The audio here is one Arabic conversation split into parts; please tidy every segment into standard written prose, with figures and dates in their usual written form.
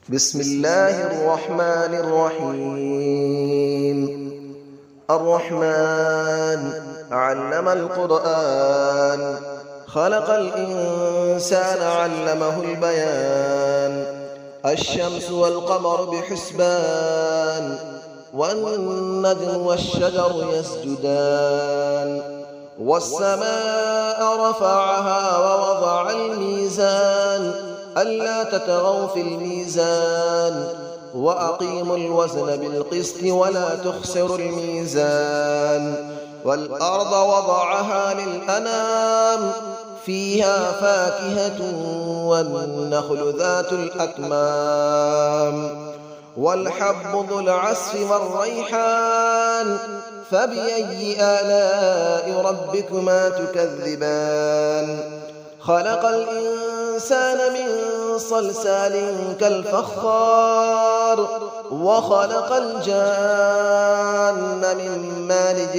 بسم الله الرحمن الرحيم. الرحمن علم القرآن، خلق الإنسان علمه البيان. الشمس والقمر بحسبان، والنجم والشجر يسجدان. والسماء رفعها ووضع الميزان، ألا تطغوا في الميزان، وأقيموا الوزن بالقسط ولا تخسروا الميزان. والأرض وضعها للأنام، فيها فاكهة والنخل ذات الأكمام. والحب ذو العصف والريحان، فبأي آلاء ربكما تكذبان. خلق الإنسان من صلصال كالفخار، وخلق الجان من مارج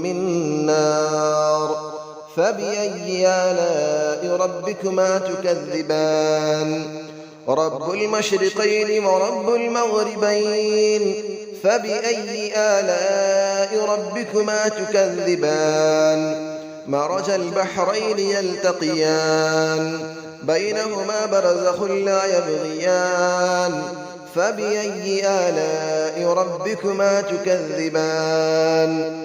من نار. فبأي آلاء ربكما تكذبان. رب المشرقين ورب المغربين، فبأي آلاء ربكما تكذبان. مرج البحرين يلتقيان، بينهما برزخ لا يبغيان. فبأي آلاء ربكما تكذبان.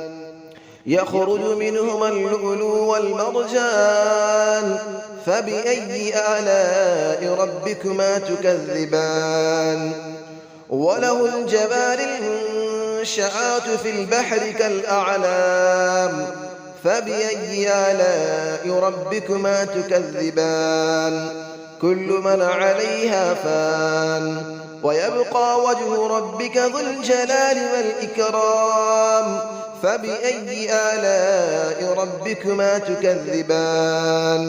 يخرج منهما اللؤلؤ والمرجان، فبأي آلاء ربكما تكذبان. وله الجوار المنشآت في البحر كالأعلام، فبأي آلاء ربكما تكذبان. كل من عليها فان، ويبقى وجه ربك ذو الجلال والإكرام. فبأي آلاء ربكما تكذبان.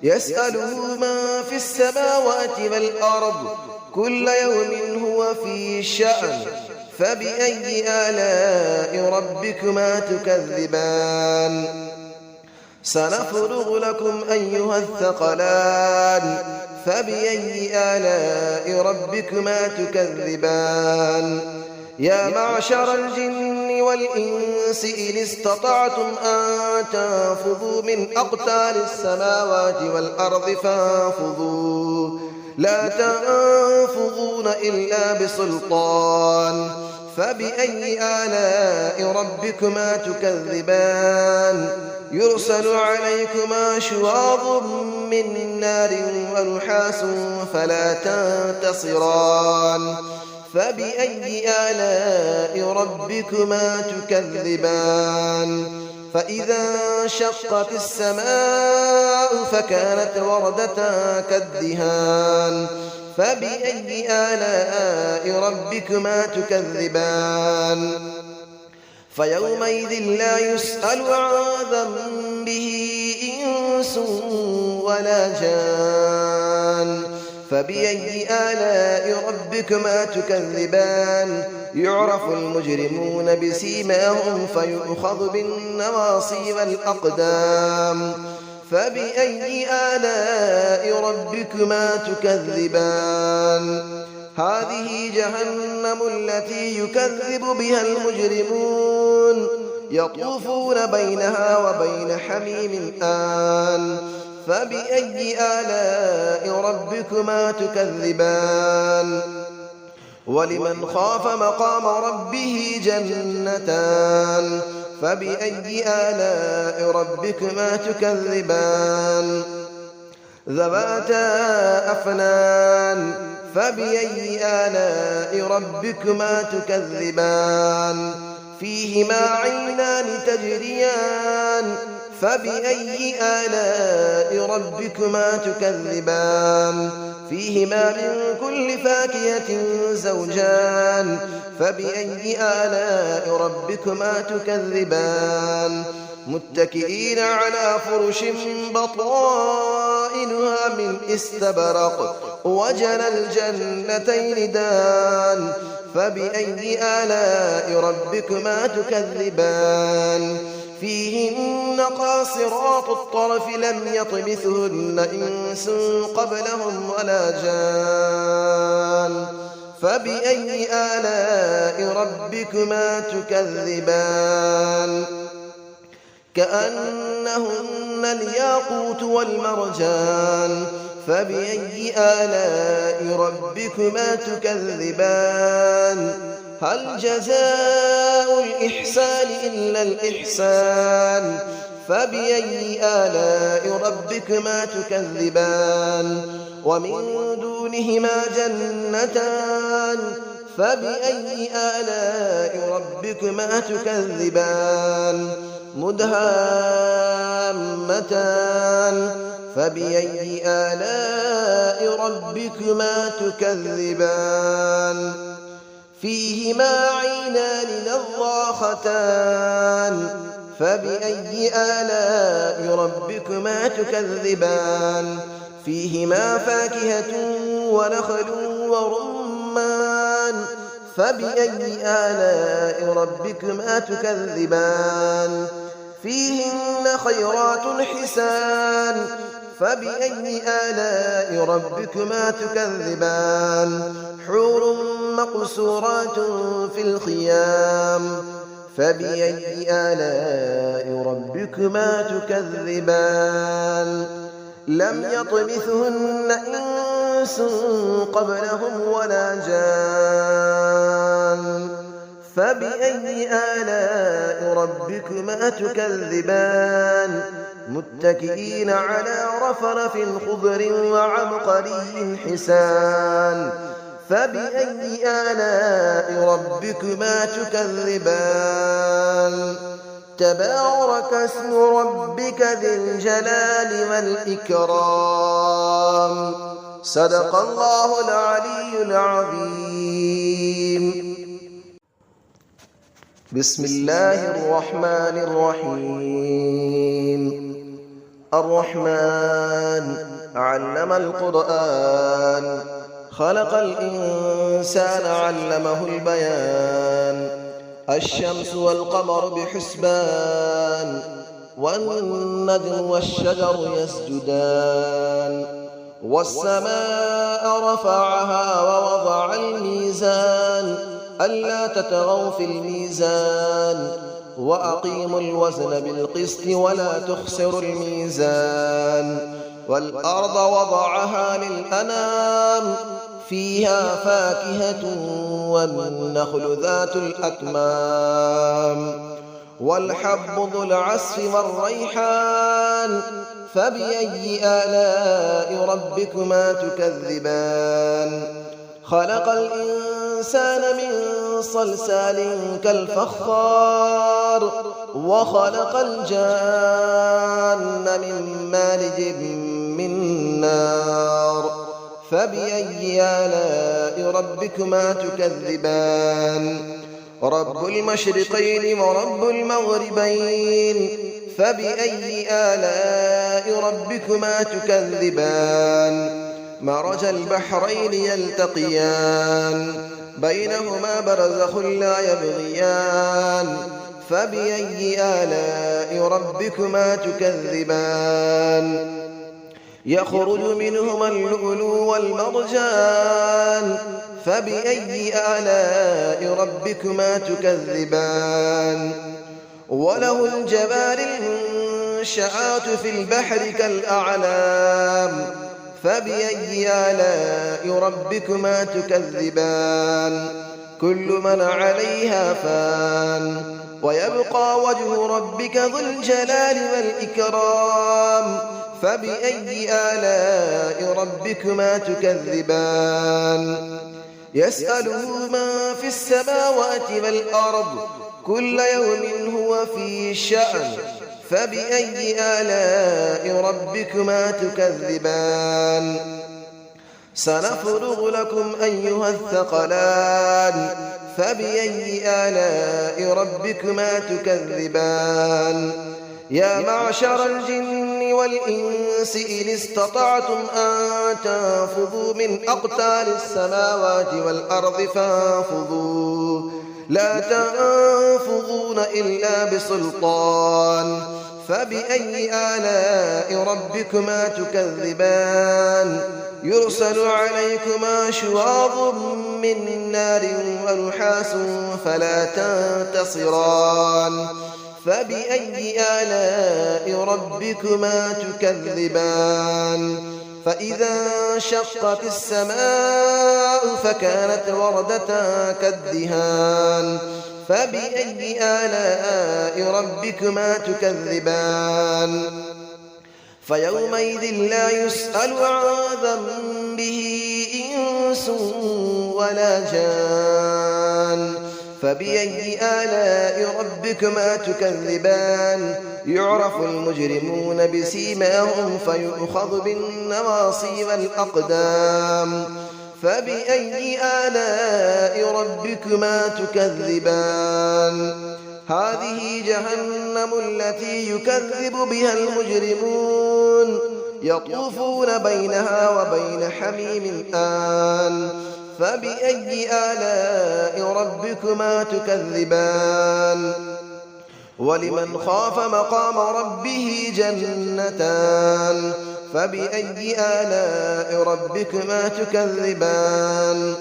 يسأله من في السماوات والأرض، كل يوم هو في شأن. فبأي آلاء ربكما تكذبان. سنفرغ لكم أيها الثقلان، فبأي آلاء ربكما تكذبان. يا معشر الجن والإنس إن استطعتم أن تنفذوا من أقطار السماوات والأرض فانفذوا، لا تنفذون إلا بسلطان. فبأي آلاء ربكما تكذبان. يرسل عليكما شواظ من نار ونحاس فلا تنتصران. فبأي آلاء ربكما تكذبان. فإذا انشقت السماء فكانت وردة كالدهان. فبأي آلاء ربكما تكذبان. فيومئذ لا يسأل عن ذنبه إنس ولا جان. فبأي آلاء ربكما تكذبان. يعرف المجرمون بسيماهم فيؤخذ بالنواصي والأقدام. فبأي آلاء ربكما تكذبان. هذه جهنم التي يكذب بها المجرمون، يطوفون بينها وبين حميم آن. فبأي آلاء ربكما تكذبان. ولمن خاف مقام ربه جنتان. فبأي آلاء ربكما تكذبان. ذواتا أفنان. فبأي آلاء ربكما تكذبان. فيهما عينان تجريان. فبأي آلاء ربكما تكذبان. فيهما من كل فاكهة زوجان. فبأي آلاء ربكما تكذبان. متكئين على فرش بطائنها من استبرق، وجنى الجنتين دان. فبأي آلاء ربكما تكذبان. فيهن قاصرات الطرف لم يطمثهن إنس قبلهم ولا جان. فبأي آلاء ربكما تكذبان كأنهن الياقوت والمرجان فبأي آلاء ربكما تكذبان هل جزاء الإحسان إلا الإحسان فبأي آلاء ربكما تكذبان ومن دونهما جنتان فبأي آلاء ربكما تكذبان مدهامتان فبأي آلاء ربكما تكذبان فيهما عينان نضاختان فبأي آلاء ربكما تكذبان فيهما فاكهة ونخل ورمان فبأي آلاء ربكما تكذبان فيهن خيرات حسان فبأي آلاء ربكما تكذبان حور مقصورات في الخيام فبأي آلاء ربكما تكذبان لم يطمثهن إنس قبلهم ولا جان فبأي آلاء ربكما تكذبان متكئين على رفرف خضر وعبقري حسان فبأي آلاء ربكما تكذبان تبارك اسم ربك ذي الجلال والإكرام صدق الله العلي العظيم بسم الله الرحمن الرحيم الرحمن علم القرآن خلق الإنسان علمه البيان الشمس والقمر بحسبان والنجم والشجر يسجدان والسماء رفعها ووضع الميزان ألا تطغوا في الميزان وأقيموا الوزن بالقسط ولا تخسروا الميزان والأرض وضعها للأنام فيها فاكهة والنخل ذات الأكمام والحب ذو العصف والريحان فبأي آلاء ربكما تكذبان خلق الإنسان من صلصال كالفخار وخلق الجان من مارج من نار فبأي آلاء ربكما تكذبان رب المشرقين ورب المغربين فبأي آلاء ربكما تكذبان مرج البحرين يلتقيان بينهما برزخ لا يبغيان فبأي آلاء ربكما تكذبان يخرج منهما اللؤلؤ والمرجان فبأي آلاء ربكما تكذبان وله الجبال المنشآت في البحر كالأعلام فبأي آلاء ربكما تكذبان كل من عليها فان ويبقى وجه ربك ذو الجلال والإكرام فبأي آلاء ربكما تكذبان يسأله من في السماوات والأرض كل يوم هو في شأن فبأي آلاء ربكما تكذبان سنفرغ لكم أيها الثقلان فبأي آلاء ربكما تكذبان يا معشر الجن والإنس إن استطعتم أن تنفذوا من أقطار السماوات والأرض فانفذوا لا تنفذون إلا بسلطان فبأي آلاء ربكما تكذبان يرسل عليكما شواظ من نار ونحاس فلا تنتصران فبأي آلاء ربكما تكذبان فإذا انشقت السماء فكانت وردة كالدهان فبأي آلاء ربكما تكذبان فيومئذ لا يسأل عن ذنبه إنس ولا جان فبأي آلاء ربكما تكذبان يعرف المجرمون بسيماهم فيؤخذ بالنواصي والأقدام فبأي آلاء ربكما تكذبان هذه جهنم التي يكذب بها المجرمون يطوفون بينها وبين حميم آن فبأي آلاء ربكما تكذبان ولمن خاف مقام ربه جنتان فبأي آلاء ربكما تكذبان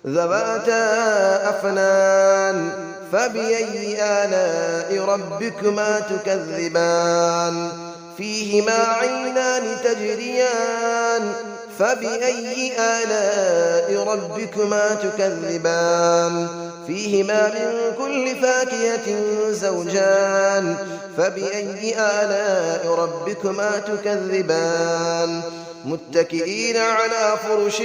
ذواتا أفنان فبأي آلاء ربكما تكذبان فيهما عينان تجريان فبأي آلاء ربكما تكذبان فيهما من كل فاكهة زوجان فبأي آلاء ربكما تكذبان متكئين على فرش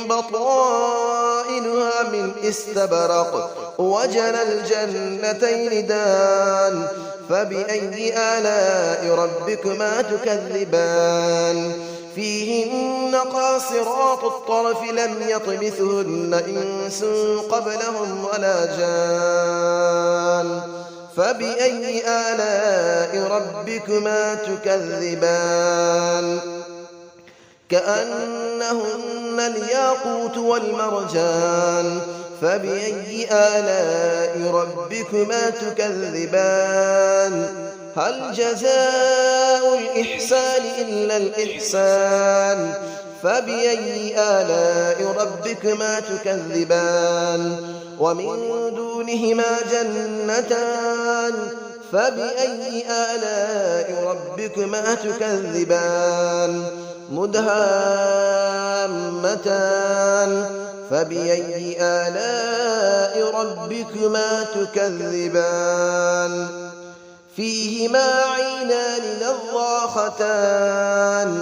بطائنها من استبرق وجنى الجنتين دان فبأي آلاء ربكما تكذبان فيهن قاصرات الطرف لم يطمثهن إنس قبلهم ولا جان فبأي آلاء ربكما تكذبان كأنهن الياقوت والمرجان فبأي آلاء ربكما تكذبان هل جزاء الإحسان إلا الإحسان فبأي آلاء ربكما تكذبان ومن دونهما جنتان فبأي آلاء ربكما تكذبان مدهامتان فبأي آلاء ربكما تكذبان فيهما عينان نضاختان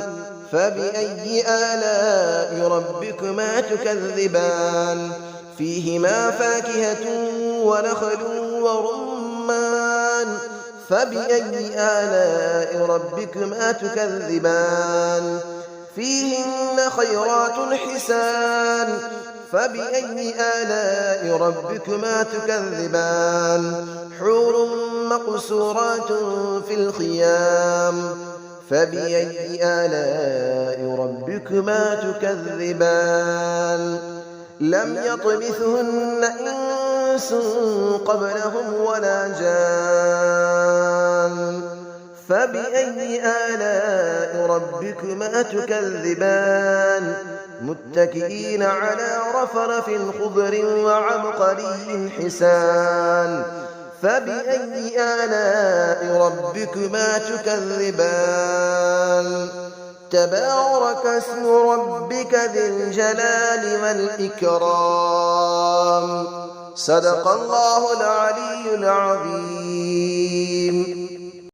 فبأي آلاء ربكما تكذبان فيهما فاكهة ونخل ورمان فبأي آلاء ربكما تكذبان فيهن خيرات حسان فبأي آلاء ربكما تكذبان حور مقصورات في الخيام فبأي آلاء ربكما تكذبان لم يطمثهن إنس قبلهم ولا جان فبأي آلاء ربكما تكذبان متكئين على رفرف خضر وعبقري حسان فبأي آلاء ربكما تكذبان تبارك اسم ربك ذي الجلال والإكرام صدق الله العلي العظيم.